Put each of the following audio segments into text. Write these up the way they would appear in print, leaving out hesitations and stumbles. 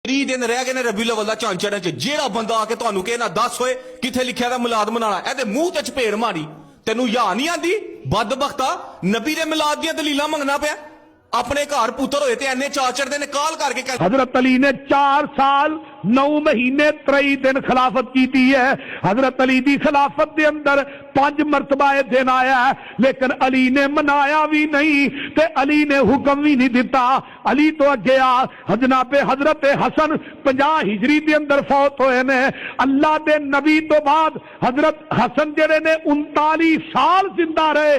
30 दिन रह गए ने रबी अव्वल दा चंद चढ़न च जेड़ा बंदा आके तुहानू कहे ना दस होए किथे लिखिया दा मिलाद मनाना एदे मुंह ते चपेड़ मारी तेनू या नहीं आंदी बदबख्ता नबी दे मिलाद दियां दलीलां मंगना पिया अपने घर पुत्र होए ते एने चार चढ़दे ने काल करके हजरत अली ने 4 साल 9 महीने 23 दिन खिलाफत की है। हजरत अली दी खिलाफत दे अंदर 5 मरतबा ये दिन आया है, लेकिन अली ने मनाया भी नहीं ते अली ने हुक्म भी नहीं दिता। अली तो अगे आ जनाबे हजरत हसन 50 हिजरी दे अंदर फौत होए ने। अल्लाह दे नबी तो बाद हजरत हसन जेड़े ने 39 साल जिंदा रहे।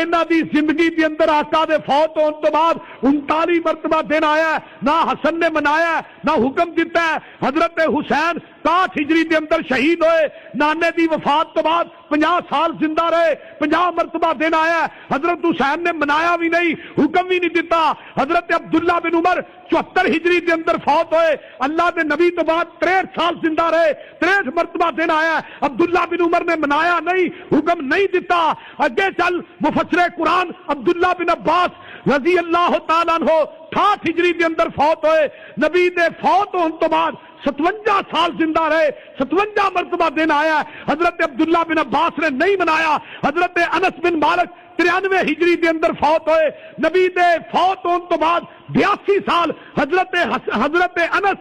इन्हां दी जिंदगी दे अंदर आका दे फौत होने तो बाद 39 मरतबा दिन आया, ना हसन ने मनाया ना हुक्म दिता है। हजरत हुसैन 60 हिजरी के अंदर शहीद होए, नाने की वफात तो बाद 50 साल जिंदा रहे, 50 मरतबा दिन आया। हजरत हुसैन ने मनाया भी नहीं, हुक्म भी नहीं दिता। हजरत अब्दुल्ला बिन उमर 74 हिजरी के अंदर फौत होए, अल्लाह के नबी तो बाद 63 साल जिंदा रहे, 63 मरतबा दिन आया। अब्दुल्ला बिन उमर ने मनाया नहीं, हुक्म नहीं दिता। अगे चल मुफस्सिर कुरान अब्दुल्ला बिन अब्बास रजी अल्लाह तआला अन्हु 68 हिजरी के अंदर फौत होए, नबी दे फौत होने तो बाद 57 साल जिंदा रहे, 57 मरतबा दिन आया। हजरत अब्दुल्ला बिन अब्बास ने नहीं मनाया। हजरत अनस बिन मालिक 93 हिजरी के अंदर फौत होए, नबी दे फौत होने तो बाद 82 साल हजरत अनस